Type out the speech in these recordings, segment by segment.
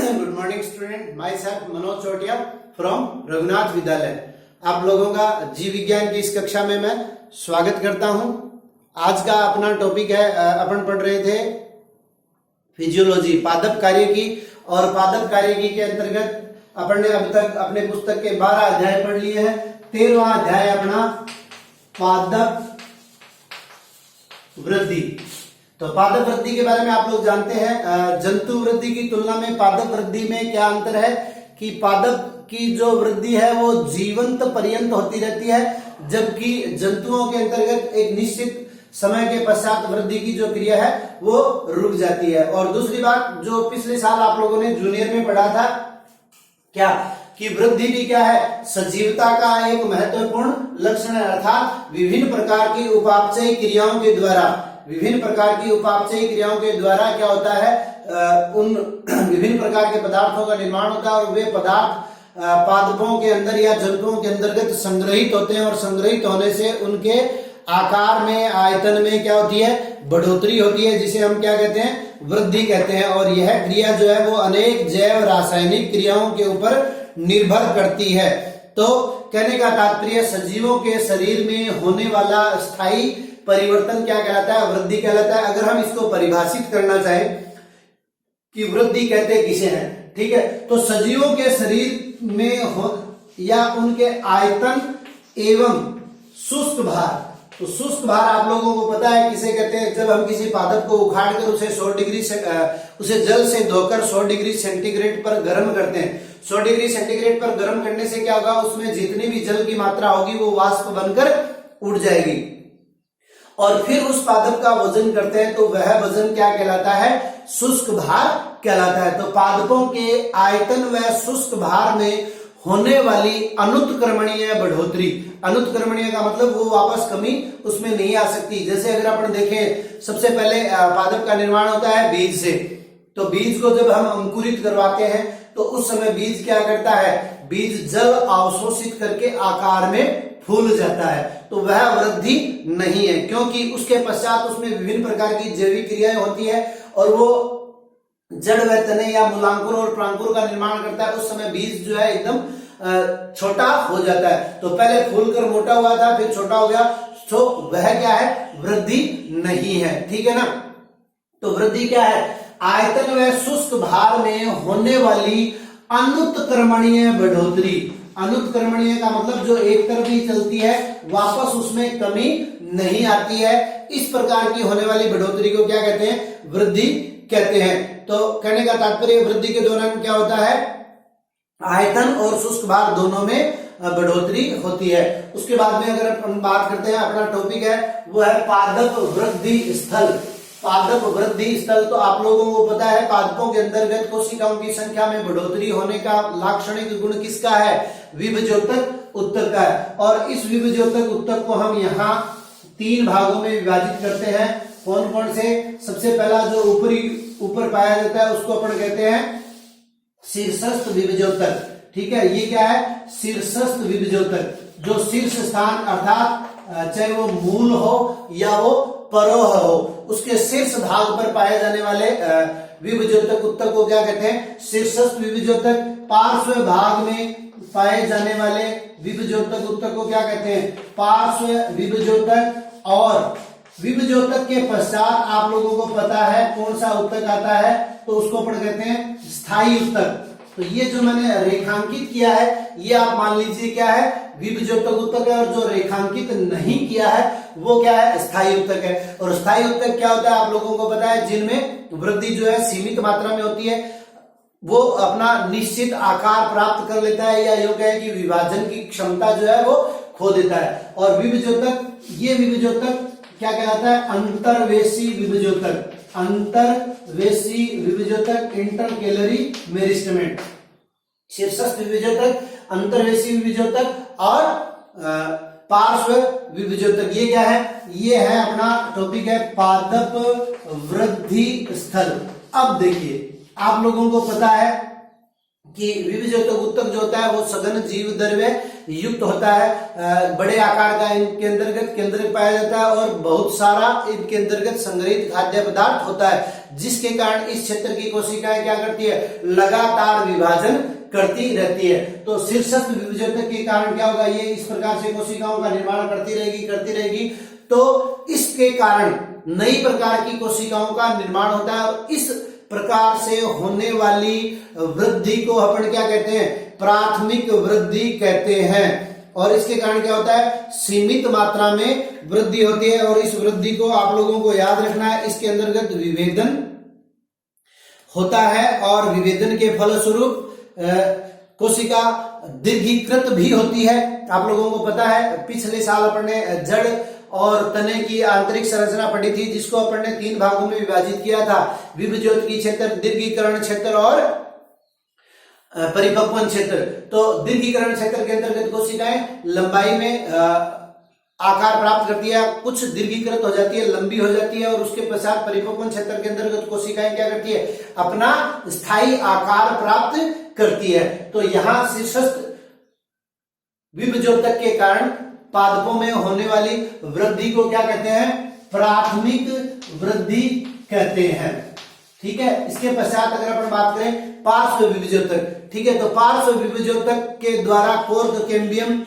Good morning student, my self Manoj Chotiya from Raghunath विद्यालय। आप लोगों का जीव विज्ञान की इस कक्षा में मैं स्वागत करता हूं। आज का अपना टॉपिक है, अपन पढ़ रहे थे फिजियोलॉजी, पादप कार्यकी। और पादप कार्यकी के अंतर्गत अपन ने अभी तक अपने पुस्तक के 12 अध्याय पढ़ लिए हैं। 13वां अध्याय अपना पादप वृद्धि। तो पादप वृद्धि के बारे में आप लोग जानते हैं, जंतु वृद्धि की तुलना में पादप वृद्धि में क्या अंतर है कि पादप की जो वृद्धि है वो जीवंत पर्यंत होती रहती है, जबकि जंतुओं के अंतर्गत एक निश्चित समय के पश्चात वृद्धि की जो क्रिया है वो रुक जाती है। और दूसरी बात जो पिछले साल आप लोगों ने जूनियर में पढ़ा था, क्या कि वृद्धि भी क्या है, सजीवता का एक महत्वपूर्ण लक्षण है। अर्थात विभिन्न प्रकार की उपापचयी क्रियाओं के द्वारा क्या होता है, उन विभिन्न प्रकार के पदार्थों का निर्माण होता है और वे पदार्थ पादपों के अंदर या जंतुओं के अंतर्गत संग्रहित होते हैं और संग्रहित होने से उनके आकार में, आयतन में क्या होती है, बढ़ोतरी होती है, जिसे हम क्या कहते हैं, वृद्धि कहते हैं। और यह क्रिया जो है वो अनेक जैव रासायनिक क्रियाओं के ऊपर निर्भर करती है। तो कहने का तात्पर्य, सजीवों के शरीर में होने वाला स्थायी परिवर्तन क्या कहलाता है, वृद्धि कहलाता है। अगर हम इसको परिभाषित करना चाहें कि वृद्धि कहते किसे हैं, ठीक है, तो सजीवों के शरीर में हो या उनके आयतन एवं शुष्क भार। तो शुष्क भार आप लोगों को पता है किसे कहते हैं, जब हम किसी पादप को उखाड़ कर उसे 100 डिग्री से उसे जल से धोकर 100 डिग्री सेंटीग्रेड पर गर्म करते हैं। 100 डिग्री सेंटीग्रेड पर गर्म करने से क्या होगा, उसमें जितनी भी जल की मात्रा होगी वो वाष्प बनकर उड़ जाएगी और फिर उस पादप का वजन करते हैं, तो वह वजन क्या कहलाता है, शुष्क भार कहलाता है। तो पादपों के आयतन व शुष्क भार में होने वाली अनुत्क्रमणीय बढ़ोतरी, अनुत्क्रमणीय का मतलब वो वापस कमी उसमें नहीं आ सकती। जैसे अगर अपन देखें, सबसे पहले पादप का निर्माण होता है बीज से। तो बीज को जब हम अंकुरित करवाते हैं तो उस समय बीज क्या करता है, बीज जल अवशोषित करके आकार में फूल जाता है। तो वह वृद्धि नहीं है, क्योंकि उसके पश्चात उसमें विभिन्न प्रकार की जैविक क्रियाएं होती है और वो जड़ व तने या मूलांकुर और प्रांकुर का निर्माण करता है। उस समय बीज जो है एकदम छोटा हो जाता है। तो पहले फूलकर मोटा हुआ था, फिर छोटा हो गया, तो वह क्या है, वृद्धि नहीं है, ठीक है ना। तो वृद्धि क्या है, आयतन व शुष्क भार में होने वाली अनुत्क्रमणीय बढ़ोतरी। अनुत्क्रमणीय का मतलब जो एक तरफ ही चलती है, वापस उसमें कमी नहीं आती है। इस प्रकार की होने वाली बढ़ोतरी को क्या कहते हैं, वृद्धि कहते हैं। तो कहने का तात्पर्य, वृद्धि के दौरान क्या होता है, आयतन और शुष्क भार दोनों में बढ़ोतरी होती है। उसके बाद में अगर हम बात करते हैं, अपना टॉपिक है वो है पादप वृद्धि स्थल। पादप वृद्धि स्थल, तो आप लोगों को पता है पादपों के अंतर्गत कोशिकाओं की संख्या में बढ़ोतरी होने का लाक्षणिक गुण किसका है, विभज्योतक उत्तक का है। और इस विभज्योतक उत्तक को हम यहाँ 3 भागों में विभाजित करते हैं। कौन कौन से, सबसे पहला जो ऊपर पाया जाता है उसको अपन कहते हैं शीर्षस्थ विभज्योतक, ठीक है। ये क्या है, शीर्षस्थ विभज्योतक, जो शीर्ष स्थान अर्थात चाहे वो मूल हो या वो परोह हो, उसके शीर्ष भाग पर पाए जाने वाले विभज्योतक उत्तक को क्या कहते हैं, शीर्षस्थ विभज्योतक। पार्श्व भाग में पाए जाने वाले विभज्योतक उत्तक को क्या कहते हैं, पार्श्व विभज्योतक। और विभज्योतक के पश्चात आप लोगों को पता है कौन सा उत्तक आता है, तो उसको अपन कहते हैं स्थायी उत्तक। तो ये जो मैंने रेखांकित किया है, ये आप मान लीजिए क्या है, विभज्योतक उत्तक है, और जो रेखांकित नहीं किया है वो क्या है, स्थायी उत्तक है। और स्थायी उत्तक क्या होता है, आप लोगों को पता है, जिनमें वृद्धि जो है सीमित मात्रा में होती है, वो अपना निश्चित आकार प्राप्त कर लेता है, या यूं कहें कि विभाजन की क्षमता जो है वो खो देता है। और विभज्योतक, ये विभज्योतक क्या कहलाता है, अंतर्वेशी विभज्योतक। अंतर्वेशी विभज्योतक, इंटरकेलरी मेरिस्टेमेंट। शीर्षस्थ विभज्योतक, अंतर्वेशी विभज्योतक और पार्श्व विभज्योतक। ये क्या है, ये है अपना टॉपिक है पादप वृद्धि स्थल। अब देखिए, आप लोगों को पता है कि विविजोतक ऊतक जो होता है वो सघन जीव द्रव्य युक्त होता है, बड़े आकार का इनके अंतर्गत केंद्रक पाया जाता है और बहुत सारा इनके अंतर्गत संग्रहित खाद्य पदार्थ होता है, जिसके कारण इस क्षेत्र की कोशिकाएं क्या करती है, लगातार विभाजन करती रहती है। तो शीर्षस्थ विविजोतक के कारण क्या होगा, ये इस प्रकार से कोशिकाओं का निर्माण करती रहेगी। तो इसके कारण नई प्रकार की कोशिकाओं का निर्माण होता है और इस प्रकार से होने वाली वृद्धि को अपन क्या कहते हैं, प्राथमिक वृद्धि कहते हैं। और इसके कारण क्या होता है, सीमित मात्रा में वृद्धि होती है और इस वृद्धि को आप लोगों को याद रखना है, इसके अंतर्गत विभेदन होता है और विभेदन के फलस्वरूप कोशिका दीर्घीकृत भी होती है। आप लोगों को पता है पिछले साल अपन ने जड़ और तने की आंतरिक संरचना पढ़ी थी, जिसको अपन ने 3 भागों में विभाजित किया था, विभज्योतकी क्षेत्र, दीर्घीकरण क्षेत्र और परिपक्वन क्षेत्र। तो दीर्घीकरण क्षेत्र के अंतर्गत कोशिकाएं लंबाई में आकार प्राप्त करती है, कुछ दीर्घीकृत हो जाती है, लंबी हो जाती है और उसके पश्चात परिपक्वन क्षेत्र के अंतर्गत कोशिकाएं क्या करती है, अपना स्थायी आकार प्राप्त करती है। तो यहां शीर्षस्थ विभज्योतक के कारण पादपों में होने वाली वृद्धि को क्या कहते हैं, प्राथमिक वृद्धि कहते हैं। ठीक है, इसके पश्चात अगर अपन बात करें पार्श्व विभज्योतक, ठीक है, तो पार्श्व विभज्योतक के द्वारा कोर्क कैम्बियम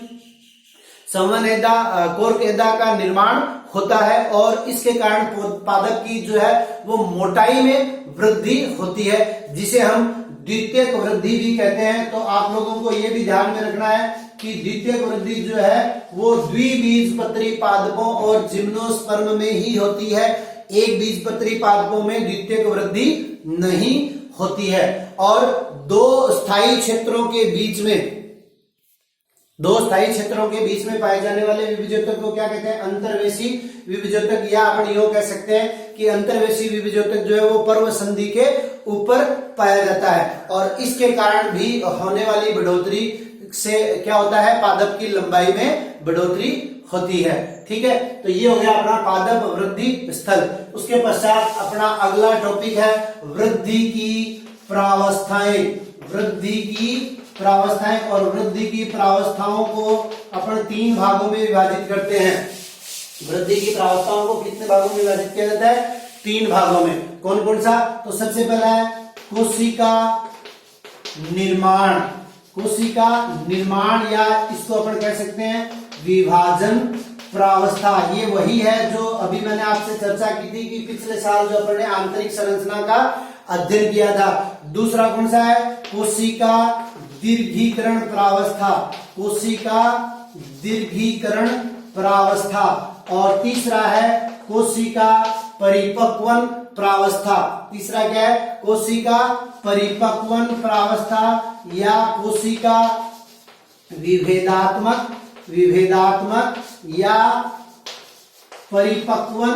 संवहनेदा कोर्केदा का निर्माण होता है और इसके कारण पादप की जो है वो मोटाई में वृद्धि होती है, जिसे हम द्वितीयक वृद्धि भी कहते हैं। तो आप लोगों को यह भी ध्यान में रखना है कि द्वितीयक वृद्धि जो है वो द्विबीजपत्री पादपों और जिम्नोस्पर्म में ही होती है, एक बीजपत्री पादपों में द्वितीयक वृद्धि नहीं होती है। और दो स्थायी क्षेत्रों के बीच में पाए जाने वाले विभज्योतक को क्या कहते हैं, अंतर्वेशी विभज्योतक, या अपन यूं कह सकते हैं कि अंतर्वेशी विभज्योतक जो है वो पर्व संधि के ऊपर पाया जाता है और इसके कारण भी होने वाली बढ़ोतरी से क्या होता है, पादप की लंबाई में बढ़ोतरी होती है। ठीक है, तो ये हो गया अपना पादप वृद्धि स्थल। उसके पश्चात अपना अगला टॉपिक है वृद्धि की प्रावस्थाएं। और वृद्धि की प्रावस्थाओं को अपन 3 भागों में विभाजित करते हैं। वृद्धि की प्रावस्थाओं को कितने भागों में विभाजित किया जाता है, 3 भागों में। कौन कौन सा, तो सबसे पहला है कोशिका निर्माण या इसको अपन कह सकते हैं विभाजन प्रावस्था। ये वही है जो अभी मैंने आपसे चर्चा की थी कि पिछले साल जो अपन ने आंतरिक संरचना का अध्ययन किया था। दूसरा कौन सा है, कोशिका दीर्घीकरण प्रावस्था। और तीसरा है कोशिका परिपक्वन प्रावस्था। तीसरा क्या है, कोशिका परिपक्वन प्रावस्था या कोशिका विभेदात्मक या परिपक्वन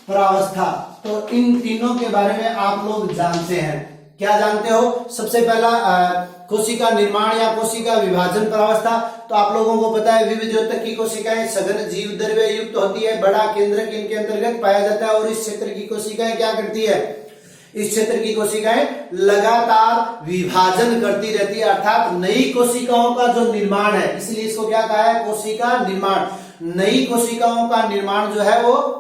प्रावस्था। तो इन तीनों के बारे में आप लोग जानते हैं। क्या जानते हो, सबसे पहला कोशिका निर्माण या कोशिका विभाजन प्रावस्था। तो आप लोगों को पता है विभज्योतक की कोशिकाएं सघन जीव द्रव्य युक्त होती है, बड़ा केंद्रक इनके अंतर्गत पाया जाता है और इस क्षेत्र की कोशिकाएं क्या करती है, इस क्षेत्र की कोशिकाएं लगातार विभाजन करती रहती है, अर्थात नई कोशिकाओं का जो निर्माण है, इसलिए इसको क्या कहा है, कोशिका निर्माण। नई कोशिकाओं का निर्माण जो है वो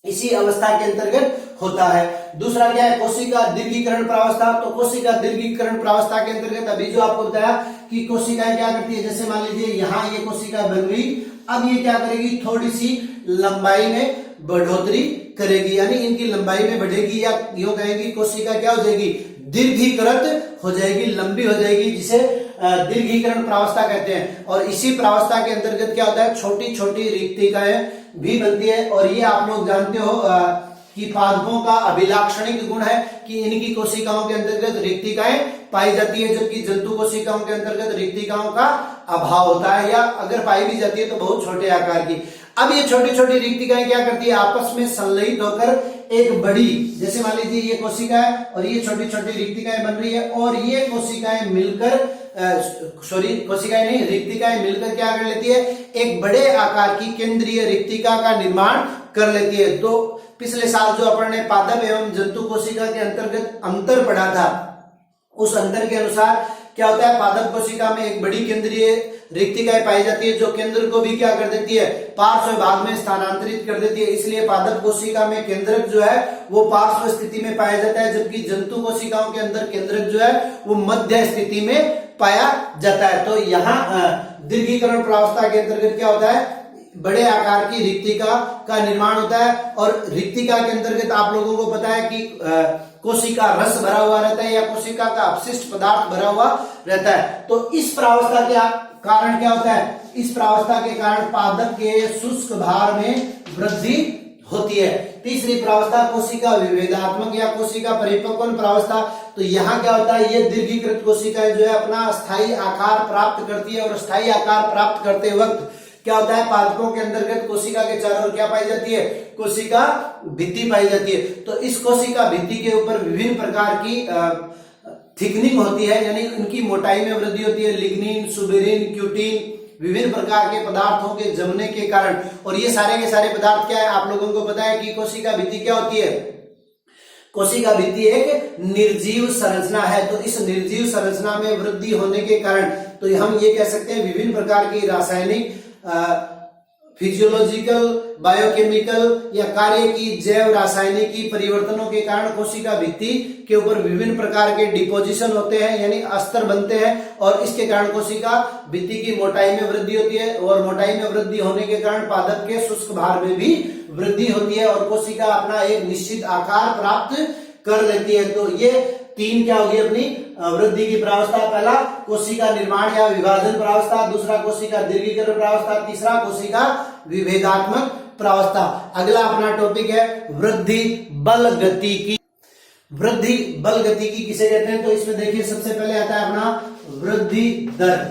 इसी अवस्था के अंतर्गत होता है। दूसरा क्या है, कोशिका दीर्घीकरण प्रावस्था। तो कोशिका दीर्घीकरण प्रावस्था के अंतर्गत अभी जो आपको बताया कि कोशिकाएं क्या करती है, जैसे मान लीजिए यहाँ ये कोशिका बन गई, अब ये क्या करेगी, थोड़ी सी लंबाई में बढ़ोतरी करेगी, यानी इनकी लंबाई में बढ़ेगी, या यूं कहेंगे कोशिका क्या हो जाएगी, दीर्घीकृत हो जाएगी, लंबी हो जाएगी, जिसे दीर्घीकरण प्रावस्था कहते हैं। और इसी प्रावस्था के अंतर्गत क्या होता है, छोटी छोटी रिक्तिकाएं भी बनती है। और ये आप लोग जानते हो कि पादपों का अभिलाक्षणिक गुण है कि इनकी कोशिकाओं के अंतर्गत रिक्तिकाएं पाई जाती है, जबकि जंतु कोशिकाओं के अंतर्गत रिक्तिकाओं का अभाव होता है, या अगर पाई भी जाती है तो बहुत छोटे आकार की। अब ये छोटी छोटी रिक्तिकाएं क्या करती है, आपस में संलयित होकर एक बड़ी, जैसे मान लीजिए ये कोशिका है और ये छोटी छोटी रिक्तिकाएं बन रही है, और ये कोशिकाएं मिलकर कोशिकाएं नहीं, रिक्तिकाएं मिलकर क्या कर लेती है, एक बड़े आकार की केंद्रीय रिक्तिका का निर्माण कर लेती है। तो पिछले साल जो अपन ने पादप एवं जंतु कोशिका के अंतर्गत अंतर पढ़ा था, उस अंतर के अनुसार क्या होता है, पादप कोशिका में एक बड़ी केंद्रीय रिक्तिकाएं पाई जाती है जो केंद्र को भी क्या कर देती है, पार्श्व भाग में स्थानांतरित कर देती है। इसलिए पादप कोशिका में केंद्रक जो है वो पार्श्व स्थिति में पाया जाता है, जबकि जंतु कोशिकाओं के अंदर केंद्रक जो है वो मध्य स्थिति में पाया जाता है। तो यहाँ दीर्घीकरण प्रावस्था के अंतर्गत क्या होता है, बड़े आकार की रिक्तिका का निर्माण होता है। और रिक्तिका के अंतर्गत आप लोगों को पता है कि कोशिका रस भरा हुआ रहता है या कोशिका का अपशिष्ट पदार्थ भरा हुआ रहता है। तो इस प्रावस्था के कारण क्या होता है, इस प्रावस्था के कारण पादप के शुष्क भार में वृद्धि होती है। तीसरी प्रावस्था कोशिका विभेदात्मक या कोशिका परिपक्वन प्रावस्था। तो यहाँ क्या होता है, ये दीर्घीकृत कोशिकाएं जो है अपना स्थायी आकार प्राप्त करती है और स्थायी आकार प्राप्त करते वक्त क्या होता है, पादपों के अंतर्गत कोशिका के चारों ओर क्या पाई जाती है, कोशिका भित्ति पाई जाती है। तो इस कोशिका भित्ति के ऊपर विभिन्न प्रकार की थिकनिंग होती है, यानी उनकी मोटाई में वृद्धि होती है। लिग्निन, सुबेरिन, क्यूटिन, विभिन्न प्रकार के पदार्थों के जमने के कारण। और ये सारे के सारे पदार्थ क्या है, आप लोगों को पता है कि कोशिका भित्ति क्या होती है, कोशिका भित्ति एक निर्जीव संरचना है। तो इस निर्जीव संरचना में वृद्धि होने के कारण तो हम ये कह सकते हैं विभिन्न प्रकार की रासायनिक, फिजियोलॉजिकल, बायोकेमिकल या कार्य की जैव रासायनिकी परिवर्तनों के कारण कोशिका भित्ति के ऊपर विभिन्न प्रकार के डिपोजिशन होते हैं, यानी अस्तर बनते हैं। और इसके कारण कोशिका भित्ति की मोटाई में वृद्धि होती है और मोटाई में वृद्धि होने के कारण पादप के शुष्क भार में भी वृद्धि होती है और कोशिका अपना एक निश्चित आकार प्राप्त कर लेती है। तो ये तीन क्या होगी अपनी वृद्धि की प्रावस्था। पहला कोशिका निर्माण या विभाजन प्रावस्था, दूसरा कोशिका दीर्घीकरण प्रावस्था, तीसरा कोशिका विभेदात्मक प्रावस्था। अगला अपना टॉपिक है वृद्धि बल गतिकी। वृद्धि बल गतिकी किसे कहते हैं, तो इसमें देखिए सबसे पहले आता है अपना वृद्धि दर।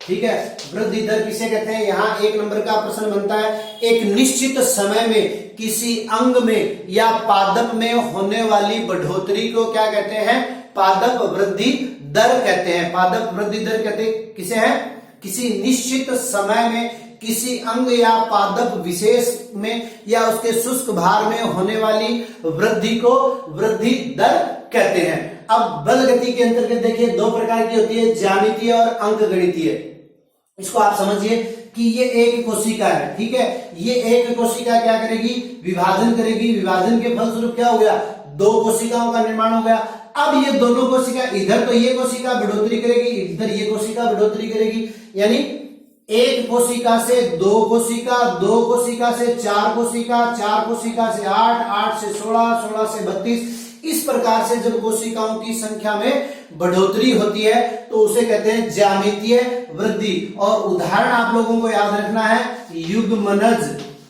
ठीक है, वृद्धि दर किसे कहते हैं, यहाँ एक नंबर का प्रश्न बनता है, एक निश्चित समय में किसी अंग में या पादप में होने वाली बढ़ोतरी को क्या कहते हैं, पादप वृद्धि दर कहते हैं। पादप वृद्धि दर कहते हैं किसे है, किसी निश्चित समय में किसी अंग या पादप विशेष में या उसके शुष्क भार में होने वाली वृद्धि को वृद्धि दर कहते हैं। अब बल गति के अंतर्गत देखिए दो प्रकार की होती है, ज्यामितीय और अंकगणितीय। इसको आप समझिए कि ये एक कोशिका है, ठीक है, ये एक कोशिका क्या करेगी, विभाजन करेगी। विभाजन के फलस्वरूप क्या हो गया, दो कोशिकाओं का निर्माण हो गया। अब ये दोनों कोशिका, इधर तो ये कोशिका बढ़ोतरी करेगी, इधर ये कोशिका बढ़ोतरी करेगी, यानी एक कोशिका से दो कोशिका, दो कोशिका से चार कोशिका, चार कोशिका से 8, 8 से 16, 16 से 32। इस प्रकार से जब कोशिकाओं की संख्या में बढ़ोतरी होती है तो उसे कहते हैं ज्यामितीय वृद्धि। और उदाहरण आप लोगों को याद रखना है युग्मनज।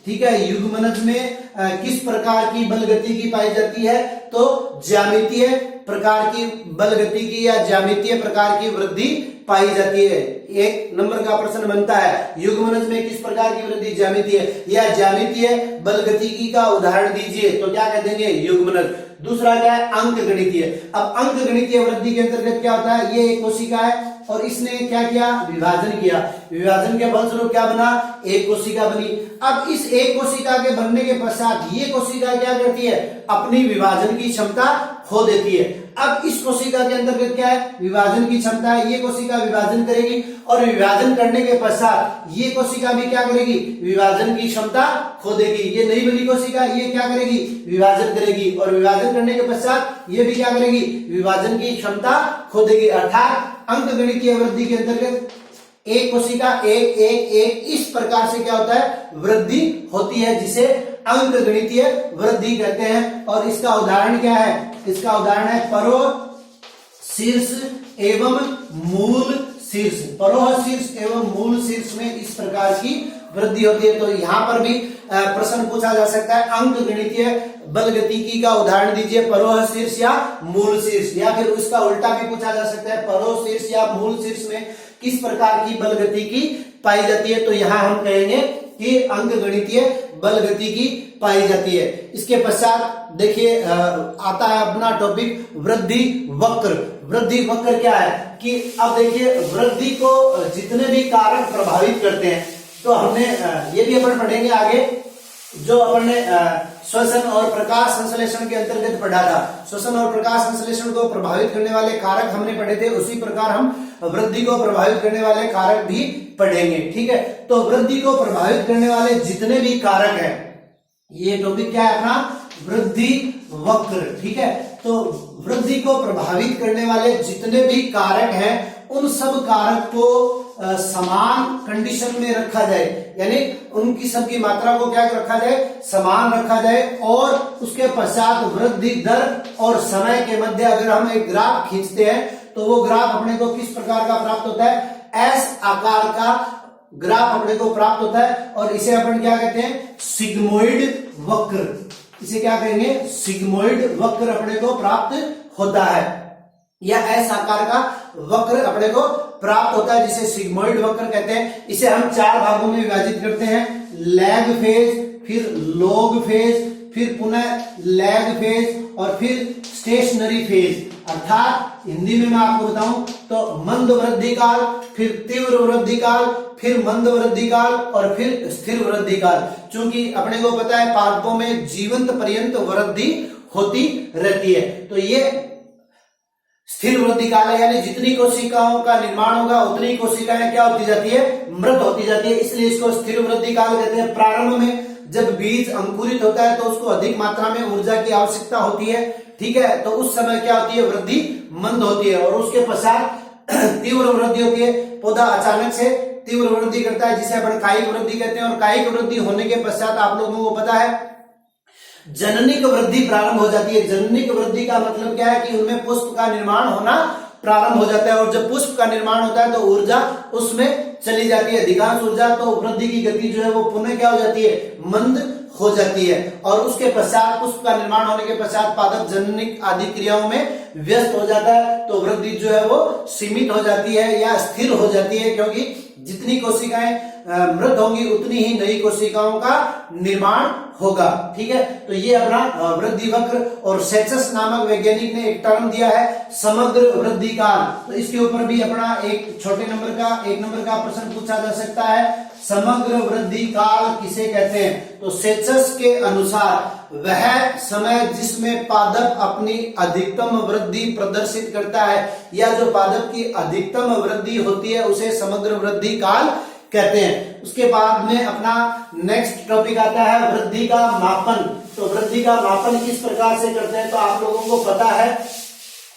ठीक है, युग्मनज में किस प्रकार की बल गति की पाई जाती है, तो ज्यामितीय प्रकार की बल गति की या ज्यामितीय प्रकार की वृद्धि पाई जाती है। एक नंबर का प्रश्न बनता है युग्मनज में किस प्रकार की वृद्धि, ज्यामितीय या ज्यामितीय बल गतिकी का उदाहरण दीजिए, तो क्या कह देंगे, युग्मनज। दूसरा क्या है, अंक गणितीय। अब अंक गणितीय वृद्धि के अंतर्गत क्या होता है, ये एक कोशिका है और इसने क्या किया, विभाजन किया। विभाजन के फलस्वरूप क्या बना, एक कोशिका बनी। अब इस एक कोशिका के बनने के पश्चात ये कोशिका क्या करती है, अपनी विभाजन की क्षमता खो देती है। अब इस कोशिका के अंतर्गत क्या है, विभाजन की क्षमता है, ये कोशिका विभाजन करेगी और विभाजन करने के पश्चात ये कोशिका भी क्या करेगी, विभाजन की क्षमता खो देगी। ये नई बनी कोशिका ये क्या करेगी, विभाजन करेगी और विभाजन करने के पश्चात ये भी क्या करेगी, विभाजन की क्षमता खो देगी। अर्थात अंकगणितीय वृद्धि के अंतर्गत एक कोशिका एक एक एक इस प्रकार से क्या होता है, वृद्धि होती है, जिसे अंकगणितीय वृद्धि कहते हैं। और इसका उदाहरण क्या है, इसका उदाहरण है परोह शीर्ष एवं मूल शीर्ष। परोह शीर्ष एवं मूल शीर्ष में इस प्रकार की वृद्धि होती है। तो यहाँ पर भी प्रश्न पूछा जा सकता है, अंकगणितीय बल गतिकी का उदाहरण दीजिए, परोह शीर्ष या मूल शीर्ष, या फिर उसका उल्टा भी पूछा जा सकता है, परोह शीर्ष या मूल शीर्ष में किस प्रकार की बल गतिकी पाई जाती है। तो यहाँ हम कहेंगे कि अंकगणितीय बल गतिकी पाई जाती है। इसके पश्चात देखिए आता है अपना टॉपिक वृद्धि वक्र। वृद्धि वक्र क्या है कि अब देखिए वृद्धि को जितने भी कारक प्रभावित करते हैं, तो हमने ये भी अपन पढ़ेंगे आगे, जो अपन ने श्वसन और प्रकाश संश्लेषण के अंतर्गत पढ़ा था। श्वसन और प्रकाश संश्लेषण को प्रभावित करने वाले कारक हमने पढ़े थे, उसी प्रकार हम वृद्धि को प्रभावित करने वाले कारक भी पढ़ेंगे। ठीक है, तो वृद्धि को प्रभावित करने वाले जितने भी कारक हैं, ये टॉपिक क्या है अपना, वृद्धि वक्र। ठीक है, तो वृद्धि को प्रभावित करने वाले जितने भी कारक हैं उन सब कारक को समान कंडीशन में रखा जाए, यानी उनकी सबकी मात्रा को क्या रखा जाए, समान रखा जाए, और उसके पश्चात वृद्धि दर और समय के मध्य अगर हम एक ग्राफ खींचते हैं तो वो ग्राफ अपने को किस प्रकार का प्राप्त होता है, एस आकार का ग्राफ अपने को प्राप्त होता है, और इसे अपन क्या कहते हैं, सिग्मोइड वक्र। इसे क्या कहेंगे, सिग्मोइड वक्र अपने को प्राप्त होता है, या एस आकार का वक्र अपने को प्राप्त होता है, जिसे सिग्मोइड वक्र कहते हैं। इसे हम 4 भागों में विभाजित करते हैं, लैग फेज, फिर लॉग फेज, फिर पुनः लैग फेज, और फिर स्टेशनरी फेज। अर्थात हिंदी में मैं आपको बताऊं तो मंद वृद्धि काल, फिर तीव्र वृद्धि काल, फिर मंद वृद्धि काल, और फिर स्थिर वृद्धि काल। क्योंकि अपने को पता है पादपों में जीवंत पर्यंत वृद्धि होती रहती है, तो ये स्थिर वृद्धि काल है, यानी जितनी कोशिकाओं का निर्माण होगा उतनी कोशिकाएं क्या होती जाती है, मृत होती जाती है, इसलिए इसको स्थिर वृद्धि काल कहते हैं। प्रारंभ में जब बीज अंकुरित होता है तो उसको अधिक मात्रा में ऊर्जा की आवश्यकता होती है, ठीक है, तो उस समय क्या होती है, वृद्धि मंद होती है, और उसके पश्चात तीव्र वृद्धि होती है। पौधा अचानक से तीव्र वृद्धि करता है, जिसे अपन कायिक वृद्धि कहते हैं, और कायिक वृद्धि होने के पश्चात आप लोगों को पता है जननिक वृद्धि प्रारंभ हो जाती है। जननिक वृद्धि का मतलब क्या है कि उनमें पुष्प का निर्माण होना प्रारंभ हो जाता है, और जब पुष्प का निर्माण होता है तो ऊर्जा उसमें चली जाती है, अधिकांश ऊर्जा, तो वृद्धि की गति जो है वो पुनः क्या हो जाती है, मंद हो जाती है, और उसके पश्चात पुष्प का निर्माण होने के पश्चात पादप जननिक आदि क्रियाओं में व्यस्त हो जाता है, तो वृद्धि जो है वो सीमित हो जाती है या स्थिर हो जाती है, क्योंकि जितनी कोशिकाएं मृत होंगी उतनी ही नई कोशिकाओं का निर्माण होगा। ठीक है, तो ये अपना वृद्धि वक्र, और सेचस नामक वैज्ञानिक ने एक टर्म दिया है समग्र वृद्धि काल, तो इसके ऊपर भी अपना एक छोटे नंबर का 1 नंबर का प्रश्न पूछा जा सकता है, समग्र वृद्धि काल किसे कहते हैं। तो सेचस के अनुसार वह समय जिसमें पादप अपनी अधिकतम वृद्धि प्रदर्शित करता है, या जो पादप की अधिकतम वृद्धि होती है उसे समग्र वृद्धि काल कहते हैं। उसके बाद में अपना नेक्स्ट टॉपिक आता है वृद्धि का मापन। तो वृद्धि का मापन किस प्रकार से करते हैं, तो आप लोगों को पता है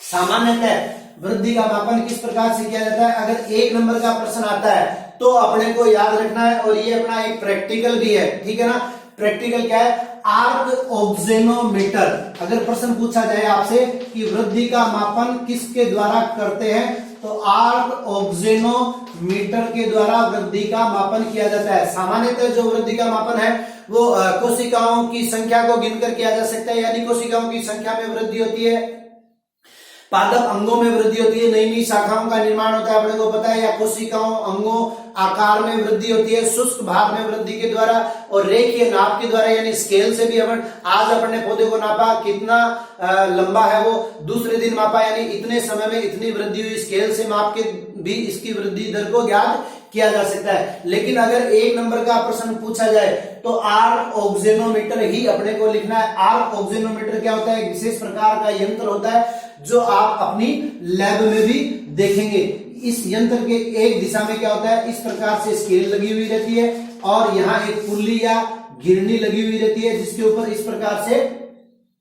सामान्यतः वृद्धि का मापन किस प्रकार से किया जाता है। अगर 1 नंबर का प्रश्न आता है तो अपने को याद रखना है, और ये अपना एक प्रैक्टिकल भी है, ठीक है ना। प्रैक्टिकल क्या है, आर्क ऑक्सेनोमीटर। अगर प्रश्न पूछा जाए आपसे कि वृद्धि का मापन किसके द्वारा करते हैं, तो आर्क ऑक्सेनोमीटर के द्वारा वृद्धि का मापन किया जाता है। सामान्यतः जो वृद्धि का मापन है वो कोशिकाओं की संख्या को गिनकर किया जा सकता है, यानी कोशिकाओं की संख्या में वृद्धि होती है, पादप अंगों में वृद्धि होती है, नई नई शाखाओं का निर्माण होता है, अपने को पता है, या कोशिकाओं अंगों आकार में वृद्धि होती है, शुष्क भाग में वृद्धि के द्वारा, और रेखीय नाप के द्वारा, यानी स्केल से भी अपन आज अपने पौधे को नापा, कितना लंबा है वो दूसरे दिन मापा, यानी इतने समय में इतनी वृद्धि हुई, स्केल से माप के भी इसकी वृद्धि दर को ज्ञात किया जा सकता है। लेकिन अगर 1 नंबर का प्रश्न पूछा जाए तो आर्क ऑक्सेनोमीटर ही अपने को लिखना है। आर्क ऑक्सेनोमीटर क्या होता है, एक विशेष प्रकार का यंत्र होता है जो आप अपनी लैब में भी देखेंगे। इस यंत्र के एक दिशा में क्या होता है, इस प्रकार से स्केल लगी हुई रहती है, और यहाँ एक पुल्ली या गिरनी लगी हुई रहती है, जिसके ऊपर इस प्रकार से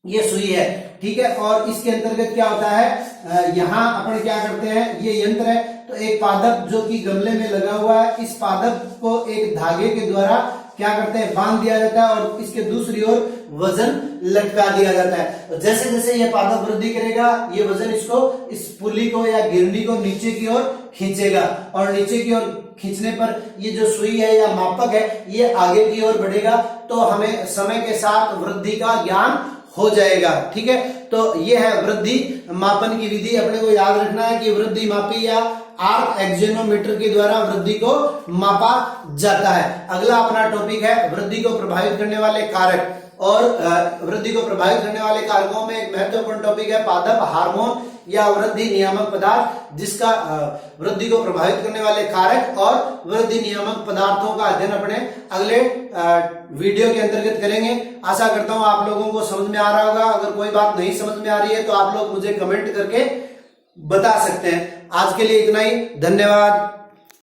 ये सुई है, ठीक है। और इसके अंतर्गत क्या होता है, यहाँ अपन क्या करते हैं, ये यंत्र है, तो एक पादप जो कि गमले में लगा हुआ है, इस पादप को एक धागे के द्वारा क्या करते हैं, बांध दिया जाता है, और इसके दूसरी ओर वजन लटका दिया जाता है। जैसे जैसे ये पादप वृद्धि करेगा, ये वजन इसको, इस पुल्ली को या गिरनी को नीचे की ओर खींचेगा, और नीचे की ओर खींचने पर ये जो सुई है या मापक है ये आगे की ओर बढ़ेगा, तो हमें समय के साथ वृद्धि का ज्ञान हो जाएगा, ठीक है। तो ये है वृद्धि मापन की विधि। अपने को याद रखना है कि वृद्धि मापी या आर्क ऑक्सेनोमीटर के द्वारा वृद्धि को मापा जाता है। अगला अपना टॉपिक है वृद्धि को प्रभावित करने वाले कारक। और वृद्धि को प्रभावित करने वाले कारकों में एक महत्वपूर्ण टॉपिक है पादप हार्मोन या वृद्धि नियामक पदार्थ, जिसका वृद्धि को प्रभावित करने वाले कारक और वृद्धि नियामक पदार्थों का अध्ययन अपने अगले वीडियो के अंतर्गत करेंगे। आशा करता हूं आप लोगों को समझ में आ रहा होगा। अगर कोई बात नहीं समझ में आ रही है तो आप लोग मुझे कमेंट करके बता सकते हैं। आज के लिए इतना ही, धन्यवाद।